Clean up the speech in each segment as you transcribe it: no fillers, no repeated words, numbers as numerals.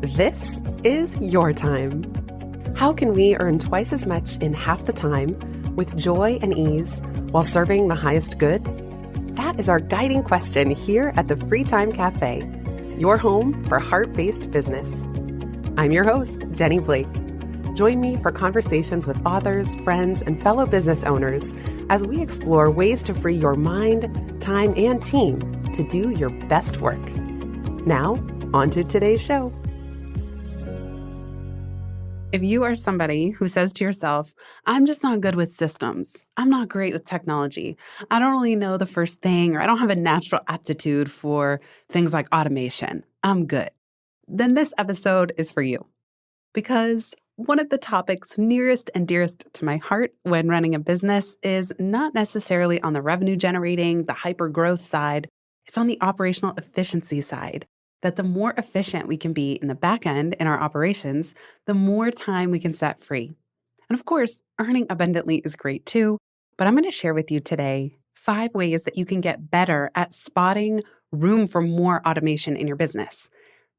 This is your time. How can we earn twice as much in half the time with joy and ease while serving the highest good? That is our guiding question here at the Free Time Cafe, your home for heart-based business. I'm your host, Jenny Blake. Join me for conversations with authors, friends, and fellow business owners as we explore ways to free your mind, time, and team to do your best work. Now, on to today's show. If you are somebody who says to yourself, I'm just not good with systems, I'm not great with technology, I don't really know the first thing, or I don't have a natural aptitude for things like automation, I'm good, then this episode is for you. Because one of the topics nearest and dearest to my heart when running a business is not necessarily on the revenue generating, the hyper growth side, it's on the operational efficiency side. That the more efficient we can be in the back end in our operations, the more time we can set free. And of course, earning abundantly is great too, but I'm going to share with you today 5 ways that you can get better at spotting room for more automation in your business.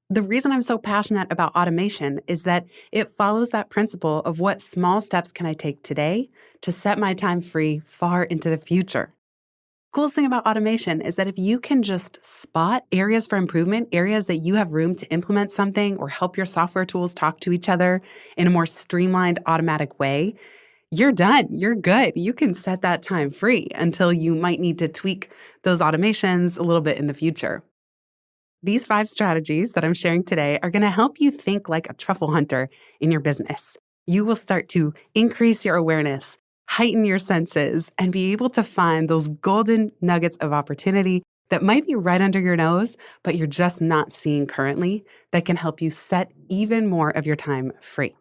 The reason I'm so passionate about automation is that it follows that principle of what small steps can I take today to set my time free far into the future. Coolest thing about automation is that if you can just spot areas for improvement, areas that you have room to implement something or help your software tools talk to each other in a more streamlined, automatic way, you're done. You're good. You can set that time free until you might need to tweak those automations a little bit in the future. These 5 strategies that I'm sharing today are going to help you think like a truffle hunter in your business. You will start to increase your awareness, heighten your senses, and be able to find those golden nuggets of opportunity that might be right under your nose, but you're just not seeing currently, that can help you set even more of your time free.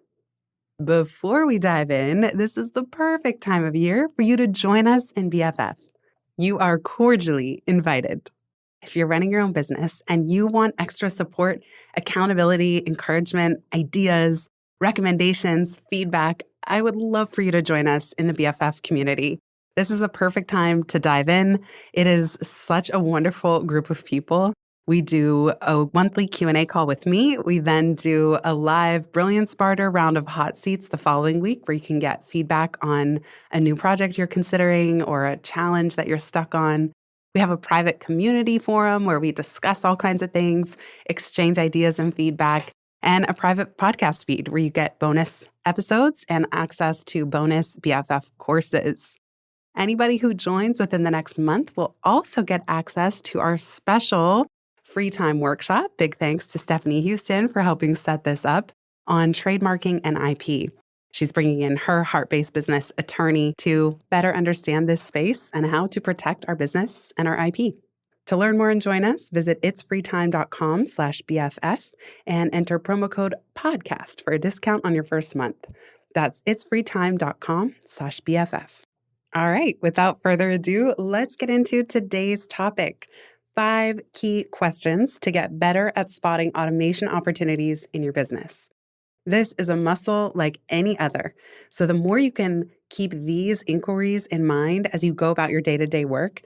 Before we dive in, this is the perfect time of year for you to join us in BFF. You are cordially invited. If you're running your own business and you want extra support, accountability, encouragement, ideas, recommendations, feedback, I would love for you to join us in the BFF community. This is the perfect time to dive in. It is such a wonderful group of people. We do a monthly Q&A call with me. We then do a live Brilliance Barter round of hot seats the following week where you can get feedback on a new project you're considering or a challenge that you're stuck on. We have a private community forum where we discuss all kinds of things, exchange ideas and feedback, and a private podcast feed where you get bonus episodes and access to bonus BFF courses. Anybody who joins within the next month will also get access to our special free time workshop. Big thanks to Stephanie Houston for helping set this up on trademarking and IP. She's bringing in her heart-based business attorney to better understand this space and how to protect our business and our IP. To learn more and join us, visit itsfreetime.com/BFF and enter promo code podcast for a discount on your first month. That's itsfreetime.com/BFF. All right, without further ado, let's get into today's topic. 5 key questions to get better at spotting automation opportunities in your business. This is a muscle like any other. So the more you can keep these inquiries in mind as you go about your day-to-day work,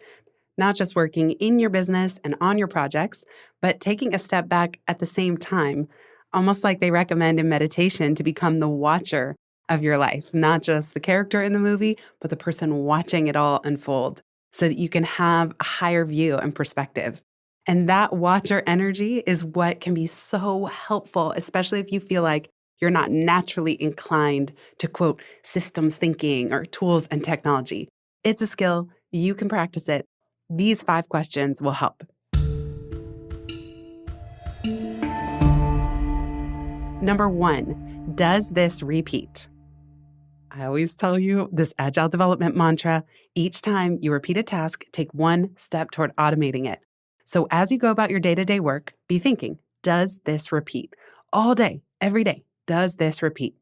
not just working in your business and on your projects, but taking a step back at the same time, almost like they recommend in meditation to become the watcher of your life, not just the character in the movie, but the person watching it all unfold so that you can have a higher view and perspective. And that watcher energy is what can be so helpful, especially if you feel like you're not naturally inclined to, quote, systems thinking or tools and technology. It's a skill. You can practice it. These 5 questions will help. Number 1, does this repeat? I always tell you this agile development mantra, each time you repeat a task, take 1 step toward automating it. So as you go about your day-to-day work, be thinking, does this repeat? All day, every day. Does this repeat?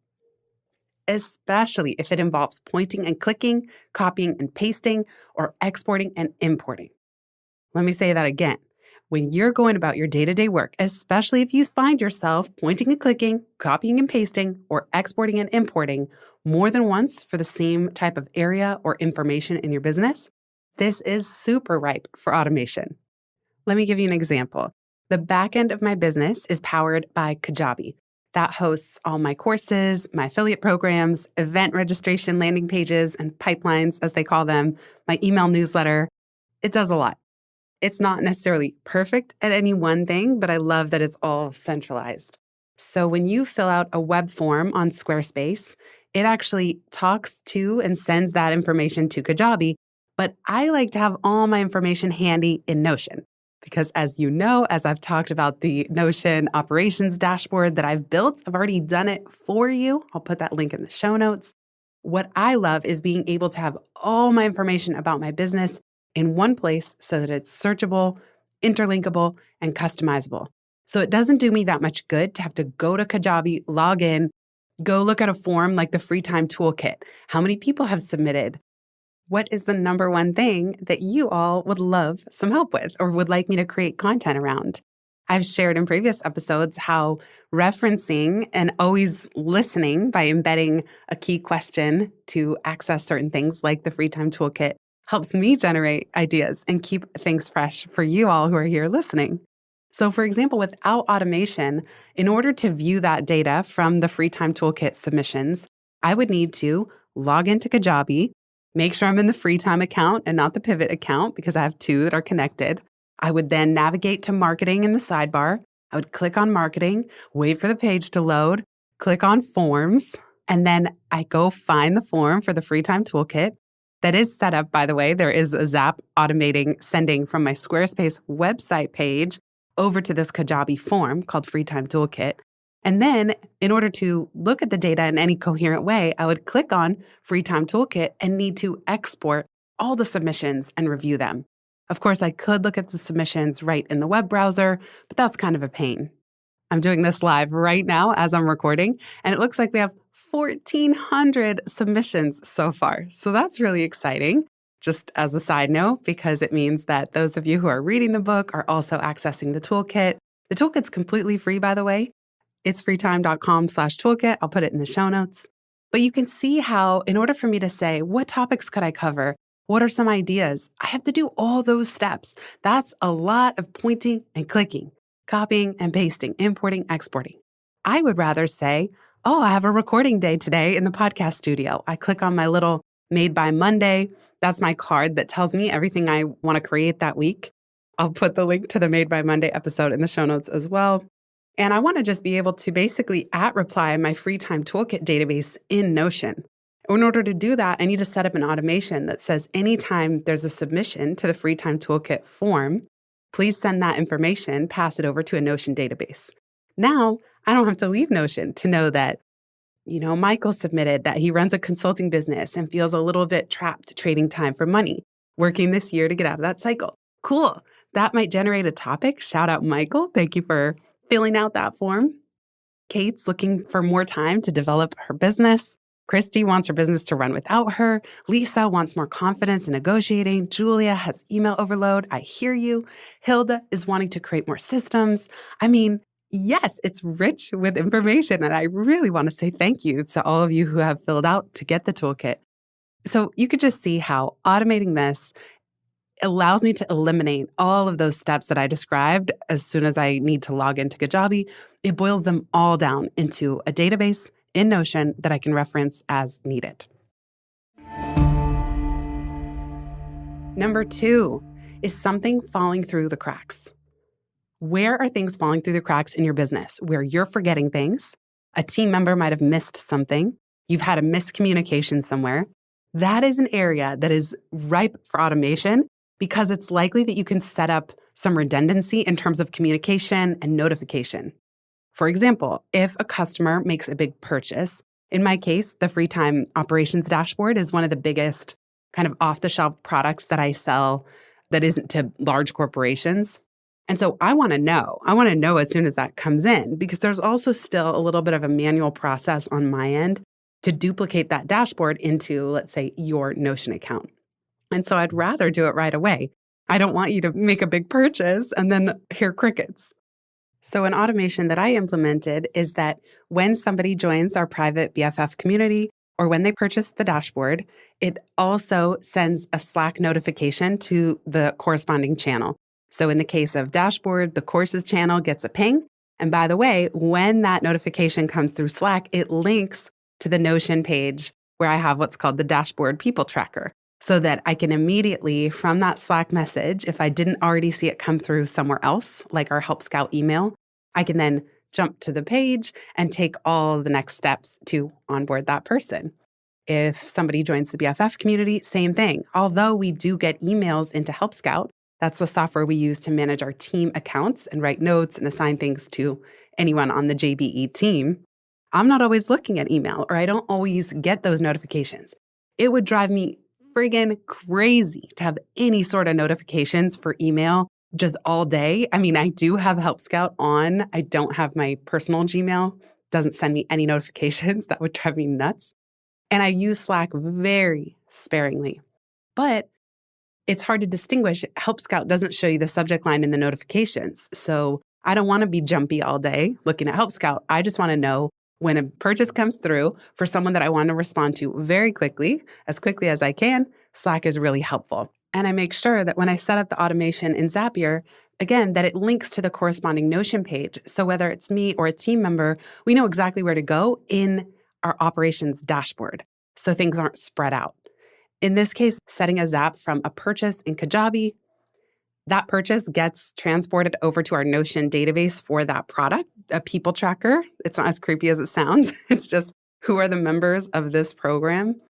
Especially if it involves pointing and clicking, copying and pasting, or exporting and importing. Let me say that again. When you're going about your day-to-day work, especially if you find yourself pointing and clicking, copying and pasting, or exporting and importing more than once for the same type of area or information in your business, this is super ripe for automation. Let me give you an example. The backend of my business is powered by Kajabi. That hosts all my courses, my affiliate programs, event registration landing pages, and pipelines, as they call them, my email newsletter. It does a lot. It's not necessarily perfect at any one thing, but I love that it's all centralized. So when you fill out a web form on Squarespace, it actually talks to and sends that information to Kajabi. But I like to have all my information handy in Notion because, as you know, as I've talked about the Notion operations dashboard that I've built, I've already done it for you. I'll put that link in the show notes. What I love is being able to have all my information about my business in one place so that it's searchable, interlinkable, and customizable. So it doesn't do me that much good to have to go to Kajabi, log in, go look at a form like the free time toolkit. How many people have submitted? What is the number one thing that you all would love some help with or would like me to create content around? I've shared in previous episodes how referencing and always listening by embedding a key question to access certain things like the free time toolkit helps me generate ideas and keep things fresh for you all who are here listening. So, for example, without automation, in order to view that data from the free time toolkit submissions, I would need to log into Kajabi, make sure I'm in the free time account and not the pivot account because I have two that are connected. I would then navigate to marketing in the sidebar. I would click on marketing, wait for the page to load, click on forms, and then I go find the form for the free time toolkit. That is set up, by the way. There is a Zap automating sending from my Squarespace website page over to this Kajabi form called Free Time Toolkit. And then in order to look at the data in any coherent way, I would click on Free Time Toolkit and need to export all the submissions and review them. Of course, I could look at the submissions right in the web browser, but that's kind of a pain. I'm doing this live right now as I'm recording, and it looks like we have 1,400 submissions so far. So that's really exciting. Just as a side note, because it means that those of you who are reading the book are also accessing the toolkit. The toolkit's completely free, by the way. It's freetime.com/toolkit. I'll put it in the show notes. But you can see how, in order for me to say, what topics could I cover? What are some ideas? I have to do all those steps. That's a lot of pointing and clicking, copying and pasting, importing, exporting. I would rather say, oh, I have a recording day today in the podcast studio. I click on my little Made by Monday. That's my card that tells me everything I want to create that week. I'll put the link to the Made by Monday episode in the show notes as well. And I want to just be able to basically @reply my free time toolkit database in Notion. In order to do that, I need to set up an automation that says anytime there's a submission to the free time toolkit form, please send that information, pass it over to a Notion database. Now, I don't have to leave Notion to know that, Michael submitted that he runs a consulting business and feels a little bit trapped trading time for money, working this year to get out of that cycle. Cool. That might generate a topic. Shout out, Michael. Thank you for filling out that form. Kate's looking for more time to develop her business. Christy wants her business to run without her. Lisa wants more confidence in negotiating. Julia has email overload. I hear you. Hilda is wanting to create more systems. I mean, yes, it's rich with information. And I really want to say thank you to all of you who have filled out to get the toolkit. So you could just see how automating this allows me to eliminate all of those steps that I described as soon as I need to log into Kajabi. It boils them all down into a database in Notion that I can reference as needed. Number 2 is something falling through the cracks. Where are things falling through the cracks in your business? Where you're forgetting things, a team member might have missed something, you've had a miscommunication somewhere. That is an area that is ripe for automation because it's likely that you can set up some redundancy in terms of communication and notification. For example, if a customer makes a big purchase, in my case, the free time operations dashboard is one of the biggest kind of off-the-shelf products that I sell that isn't to large corporations. And so I want to know. I want to know as soon as that comes in because there's also still a little bit of a manual process on my end to duplicate that dashboard into, let's say, your Notion account. And so I'd rather do it right away. I don't want you to make a big purchase and then hear crickets. So an automation that I implemented is that when somebody joins our private BFF community or when they purchase the dashboard, it also sends a Slack notification to the corresponding channel. So in the case of dashboard, the courses channel gets a ping. And by the way, when that notification comes through Slack, it links to the Notion page where I have what's called the dashboard people tracker so that I can immediately, from that Slack message, if I didn't already see it come through somewhere else, like our Help Scout email, I can then jump to the page and take all the next steps to onboard that person. If somebody joins the BFF community, same thing. Although we do get emails into Help Scout, that's the software we use to manage our team accounts and write notes and assign things to anyone on the JBE team. I'm not always looking at email, or I don't always get those notifications. It would drive me friggin' crazy to have any sort of notifications for email just all day. I mean, I do have Help Scout on. I don't have my personal Gmail. Doesn't send me any notifications. That would drive me nuts. And I use Slack very sparingly. But it's hard to distinguish. Help Scout doesn't show you the subject line in the notifications. So I don't want to be jumpy all day looking at Help Scout. I just want to know when a purchase comes through for someone that I want to respond to very quickly, as quickly as I can. Slack is really helpful. And I make sure that when I set up the automation in Zapier, again, that it links to the corresponding Notion page. So whether it's me or a team member, we know exactly where to go in our operations dashboard so things aren't spread out. In this case, setting a Zap from a purchase in Kajabi, that purchase gets transported over to our Notion database for that product, a people tracker. It's not as creepy as it sounds. It's just who are the members of this program.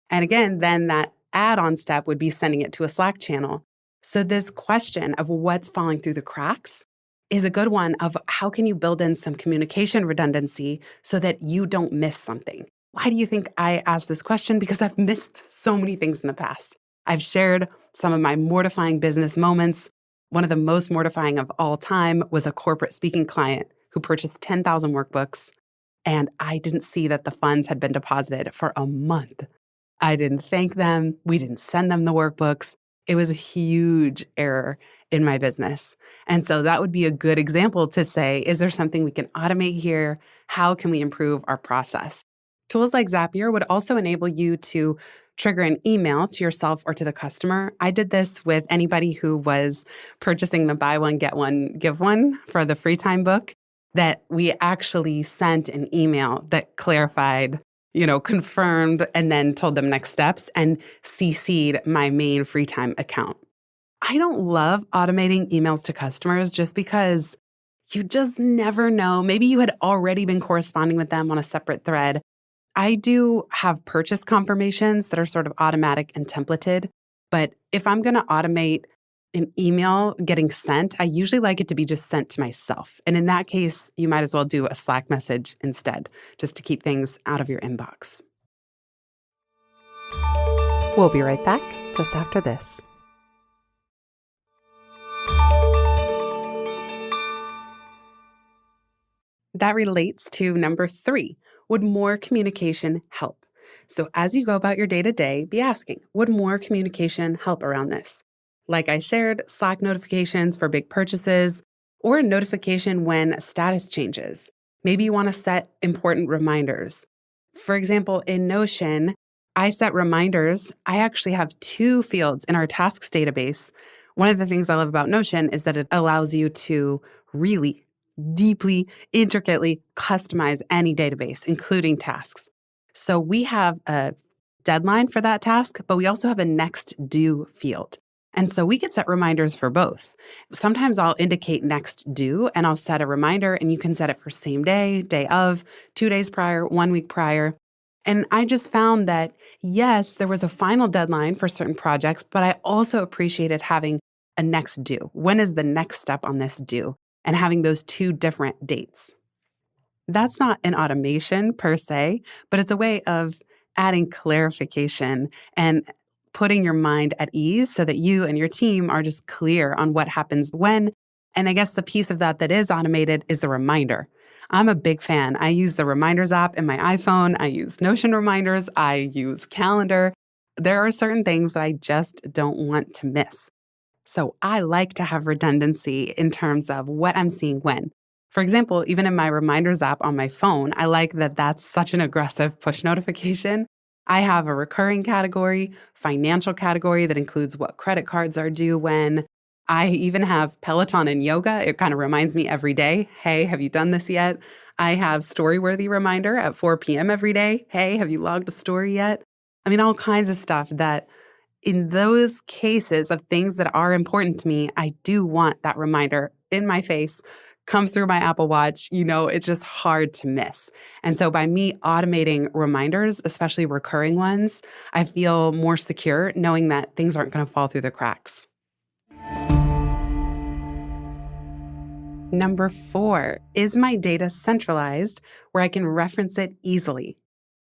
And again, then that add-on step would be sending it to a Slack channel. So this question of what's falling through the cracks is a good one of how can you build in some communication redundancy so that you don't miss something? Why do you think I asked this question? Because I've missed so many things in the past. I've shared some of my mortifying business moments. One of the most mortifying of all time was a corporate speaking client who purchased 10,000 workbooks, and I didn't see that the funds had been deposited for a month. I didn't thank them. We didn't send them the workbooks. It was a huge error in my business. And so that would be a good example to say, is there something we can automate here? How can we improve our process? Tools like Zapier would also enable you to trigger an email to yourself or to the customer. I did this with anybody who was purchasing the buy one, get one, give one for the free time book, that we actually sent an email that clarified, confirmed, and then told them next steps and CC'd my main free time account. I don't love automating emails to customers just because you just never know. Maybe you had already been corresponding with them on a separate thread. I do have purchase confirmations that are sort of automatic and templated, but if I'm going to automate an email getting sent, I usually like it to be just sent to myself. And in that case, you might as well do a Slack message instead, just to keep things out of your inbox. We'll be right back just after this. That relates to number 3. Would more communication help? So as you go about your day-to-day, be asking, would more communication help around this? Like I shared, Slack notifications for big purchases, or a notification when a status changes. Maybe you want to set important reminders. For example, in Notion, I set reminders. I actually have 2 fields in our tasks database. One of the things I love about Notion is that it allows you to really deeply, intricately customize any database, including tasks. So we have a deadline for that task, but we also have a next due field. And so we could set reminders for both. Sometimes I'll indicate next due and I'll set a reminder, and you can set it for same day, day of, 2 days prior, 1 week prior. And I just found that, yes, there was a final deadline for certain projects, but I also appreciated having a next due. When is the next step on this due? And having those 2 different dates. That's not an automation per se, but it's a way of adding clarification and putting your mind at ease so that you and your team are just clear on what happens when. And I guess the piece of that is automated is the reminder. I'm a big fan. I use the Reminders app in my iPhone. I use Notion reminders. I use Calendar. There are certain things that I just don't want to miss. So I like to have redundancy in terms of what I'm seeing when. For example, even in my Reminders app on my phone, I like that that's such an aggressive push notification. I have a recurring category, financial category that includes what credit cards are due when. I even have Peloton and yoga. It kind of reminds me every day, hey, have you done this yet? I have Storyworthy reminder at 4 p.m. every day. Hey, have you logged a story yet? I mean, all kinds of stuff that in those cases of things that are important to me, I do want that reminder in my face, comes through my Apple Watch. It's just hard to miss. And so by me automating reminders, especially recurring ones, I feel more secure knowing that things aren't going to fall through the cracks. Number 4, is my data centralized where I can reference it easily?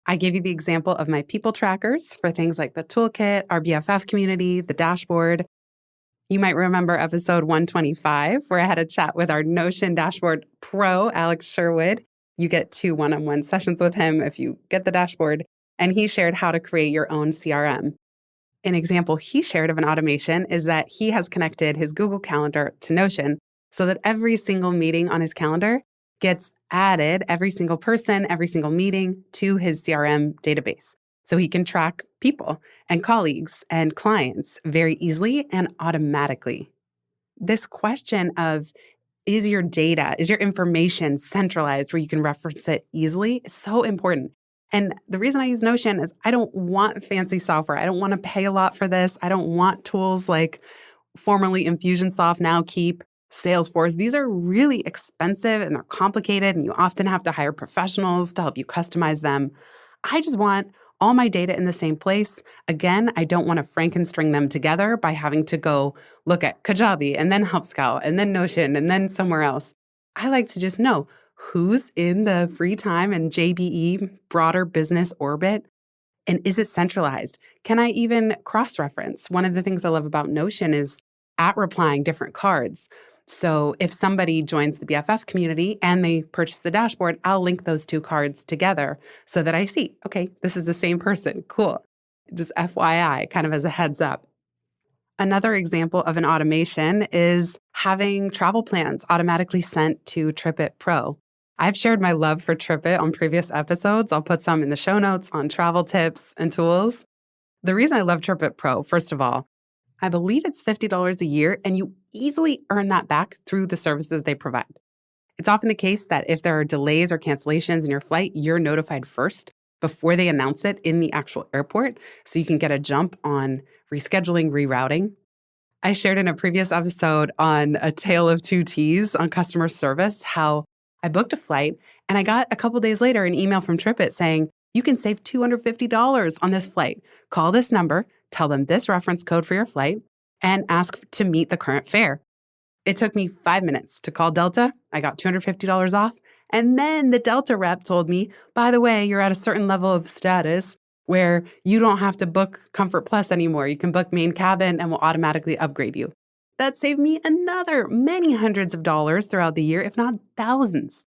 I gave you the example of my people trackers for things like the toolkit, our BFF community, the dashboard. You might remember episode 125, where I had a chat with our Notion Dashboard Pro, Alex Sherwood. You get 2 one-on-one sessions with him if you get the dashboard, and he shared how to create your own CRM. An example he shared of an automation is that he has connected his Google Calendar to Notion so that every single meeting on his calendar gets added, every single person, every single meeting to his CRM database. So he can track people and colleagues and clients very easily and automatically. This question of is your data, is your information centralized where you can reference it easily is so important. And the reason I use Notion is I don't want fancy software. I don't want to pay a lot for this. I don't want tools like formerly Infusionsoft, now Keep, Salesforce. These are really expensive and they're complicated, and you often have to hire professionals to help you customize them. I just want all my data in the same place. Again, I don't want to Frankenstring them together by having to go look at Kajabi and then HubScout and then Notion and then somewhere else. I like to just know who's in the free time and JBE broader business orbit. And is it centralized? Can I even cross-reference? One of the things I love about Notion is at-replying different cards. So if somebody joins the BFF community and they purchase the dashboard, I'll link those 2 cards together so that I see, okay, this is the same person. Cool. Just FYI, kind of as a heads up. Another example of an automation is having travel plans automatically sent to TripIt Pro. I've shared my love for TripIt on previous episodes. I'll put some in the show notes on travel tips and tools. The reason I love TripIt Pro, first of all, I believe it's $50 a year, and you easily earn that back through the services they provide. It's often the case that if there are delays or cancellations in your flight, you're notified first before they announce it in the actual airport, so you can get a jump on rescheduling, rerouting. I shared in a previous episode on A Tale of Two T's on customer service how I booked a flight and I got a couple days later an email from TripIt saying, you can save $250 on this flight. Call this number, tell them this reference code for your flight, and ask to meet the current fare. It took me 5 minutes to call Delta. I got $250 off. And then the Delta rep told me, by the way, you're at a certain level of status where you don't have to book Comfort Plus anymore. You can book main cabin and we'll automatically upgrade you. That saved me another many hundreds of dollars throughout the year, if not thousands.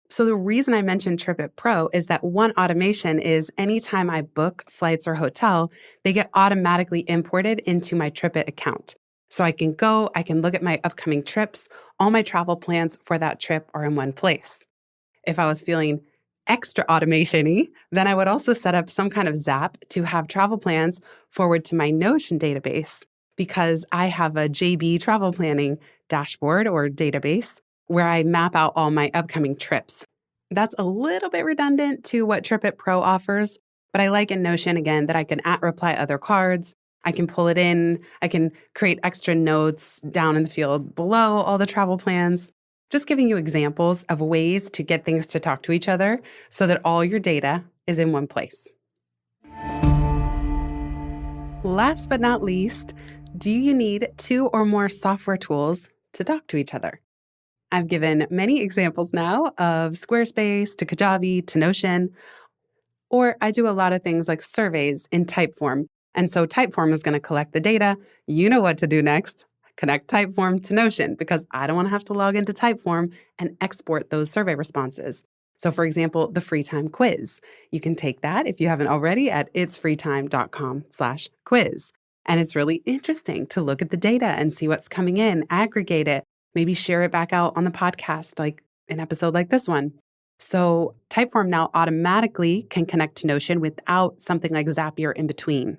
So the reason I mentioned TripIt Pro is that one automation is anytime I book flights or hotel, they get automatically imported into my TripIt account. So I can go, I can look at my upcoming trips. All my travel plans for that trip are in one place. If I was feeling extra automation-y, then I would also set up some kind of Zap to have travel plans forward to my Notion database because I have a JB travel planning dashboard or database where I map out all my upcoming trips. That's a little bit redundant to what TripIt Pro offers, but I like in Notion, again, that I can @reply other cards. I can pull it in. I can create extra notes down in the field below all the travel plans. Just giving you examples of ways to get things to talk to each other so that all your data is in one place. Last but not least, do you need 2 or more software tools to talk to each other? I've given many examples now of Squarespace to Kajabi to Notion, or I do a lot of things like surveys in Typeform. And so Typeform is going to collect the data. You know what to do next. Connect Typeform to Notion because I don't want to have to log into Typeform and export those survey responses. So for example, the free time quiz. You can take that if you haven't already at itsfreetime.com/quiz. And it's really interesting to look at the data and see what's coming in, aggregate it, maybe share it back out on the podcast, like an episode like this one. So Typeform now automatically can connect to Notion without something like Zapier in between.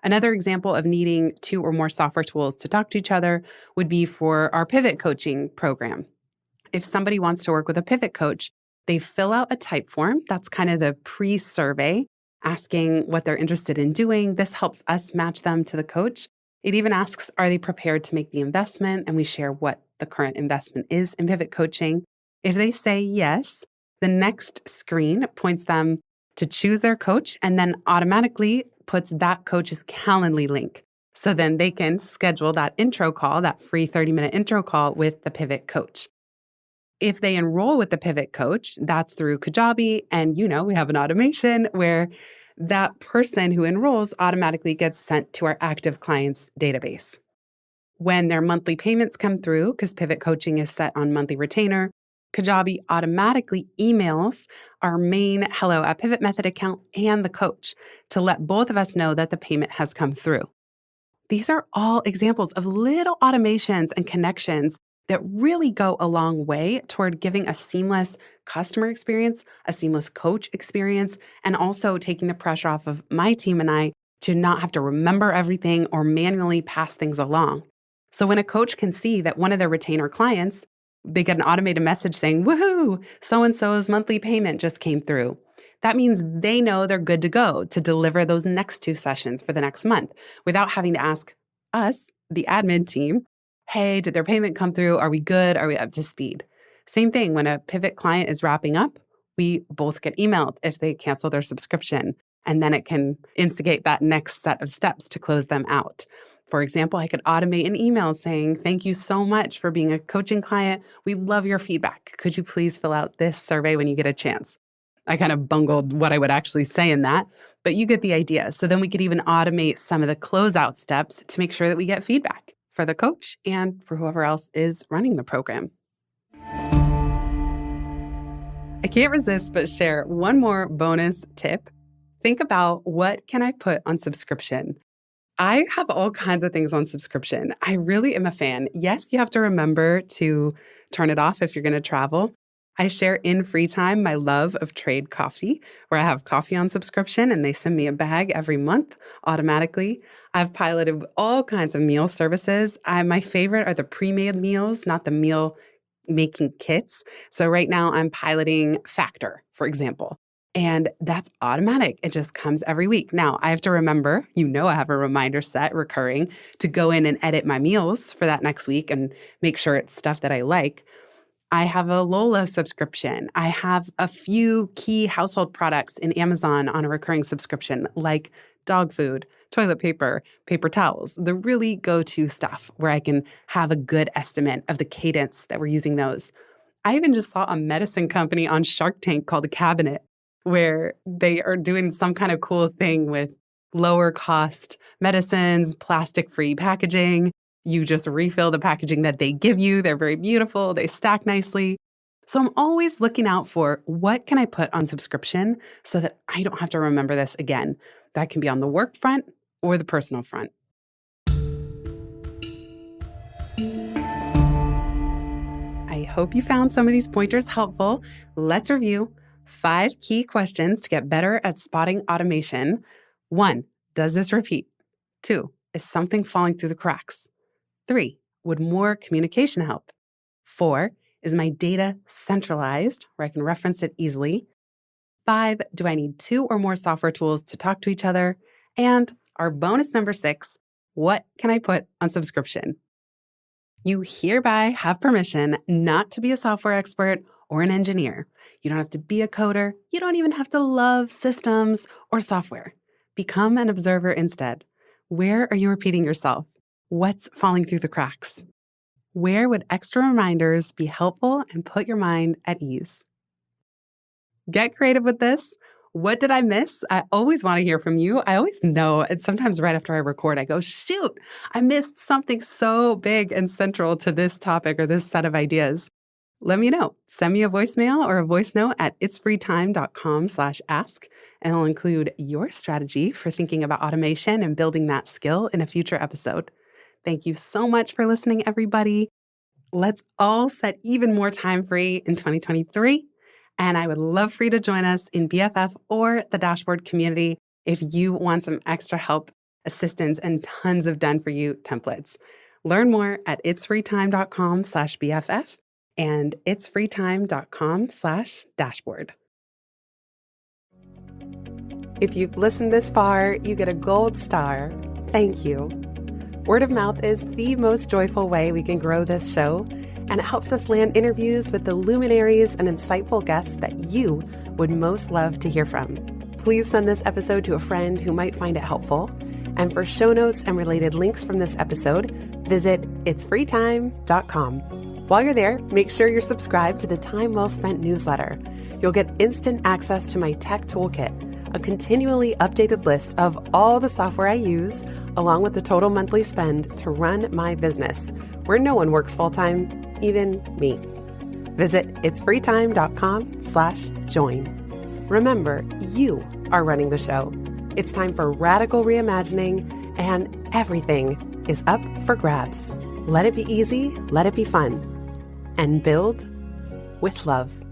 Another example of needing two or more software tools to talk to each other would be for our pivot coaching program. If somebody wants to work with a pivot coach, they fill out a type form. That's kind of the pre-survey, asking what they're interested in doing. This helps us match them to the coach. It even asks, are they prepared to make the investment? And we share what the current investment is in pivot coaching. If they say yes, the next screen points them to choose their coach and then automatically puts that coach's Calendly link. So then they can schedule that intro call, that free 30-minute intro call with the pivot coach. If they enroll with the pivot coach, that's through Kajabi. And, we have an automation where that person who enrolls automatically gets sent to our active clients database. When their monthly payments come through, because pivot coaching is set on monthly retainer, Kajabi automatically emails our main Hello at Pivot Method account and the coach to let both of us know that the payment has come through. These are all examples of little automations and connections that really go a long way toward giving a seamless customer experience, a seamless coach experience, and also taking the pressure off of my team and I to not have to remember everything or manually pass things along. So when a coach can see that one of their retainer clients, they get an automated message saying, woohoo, so-and-so's monthly payment just came through. That means they know they're good to go to deliver those next 2 sessions for the next month without having to ask us, the admin team, hey, did their payment come through? Are we good? Are we up to speed? Same thing when a pivot client is wrapping up, we both get emailed if they cancel their subscription, and then it can instigate that next set of steps to close them out. For example, I could automate an email saying, thank you so much for being a coaching client. We love your feedback. Could you please fill out this survey when you get a chance? I kind of bungled what I would actually say in that, but you get the idea. So then we could even automate some of the closeout steps to make sure that we get feedback for the coach and for whoever else is running the program. I can't resist but share one more bonus tip. Think about, what can I put on subscription? I have all kinds of things on subscription. I really am a fan. Yes, you have to remember to turn it off if you're going to travel. I share in free time my love of Trade Coffee, where I have coffee on subscription and they send me a bag every month automatically. I've piloted all kinds of meal services. My favorite are the pre-made meals, not the meal making kits. So right now I'm piloting Factor, for example. And that's automatic. It just comes every week. Now, I have to remember, I have a reminder set recurring to go in and edit my meals for that next week and make sure it's stuff that I like. I have a Lola subscription. I have a few key household products in Amazon on a recurring subscription, like dog food, toilet paper, paper towels, the really go-to stuff where I can have a good estimate of the cadence that we're using those. I even just saw a medicine company on Shark Tank called A Cabinet, where they are doing some kind of cool thing with lower cost medicines, plastic-free packaging. You just refill the packaging that they give you. They're very beautiful. They stack nicely. So I'm always looking out for, what can I put on subscription so that I don't have to remember this again? That can be on the work front or the personal front. I hope you found some of these pointers helpful. Let's review 5 key questions to get better at spotting automation. 1, does this repeat? 2, is something falling through the cracks? 3, would more communication help? 4, is my data centralized where I can reference it easily? 5, do I need 2 or more software tools to talk to each other? And our bonus number 6, what can I put on subscription? You hereby have permission not to be a software expert or an engineer. You don't have to be a coder. You don't even have to love systems or software. Become an observer instead. Where are you repeating yourself? What's falling through the cracks? Where would extra reminders be helpful and put your mind at ease? Get creative with this. What did I miss? I always want to hear from you. I always know, and sometimes right after I record, I go, shoot, I missed something so big and central to this topic or this set of ideas. Let me know. Send me a voicemail or a voice note at itsfreetime.com/ask, and I'll include your strategy for thinking about automation and building that skill in a future episode. Thank you so much for listening, everybody. Let's all set even more time free in 2023. And I would love for you to join us in BFF or the Dashboard community if you want some extra help assistance, and tons of done-for-you templates. Learn more at itsfreetime.com/BFF and itsfreetime.com/dashboard. If you've listened this far, you get a gold star. Thank you. Word of mouth is the most joyful way we can grow this show, and it helps us land interviews with the luminaries and insightful guests that you would most love to hear from. Please send this episode to a friend who might find it helpful. And for show notes and related links from this episode, visit itsfreetime.com. While you're there, make sure you're subscribed to the Time Well Spent newsletter. You'll get instant access to my tech toolkit, a continually updated list of all the software I use, along with the total monthly spend to run my business, where no one works full-time, even me. Visit itsfreetime.com/join. Remember, you are running the show. It's time for radical reimagining, and everything is up for grabs. Let it be easy, let it be fun, and build with love.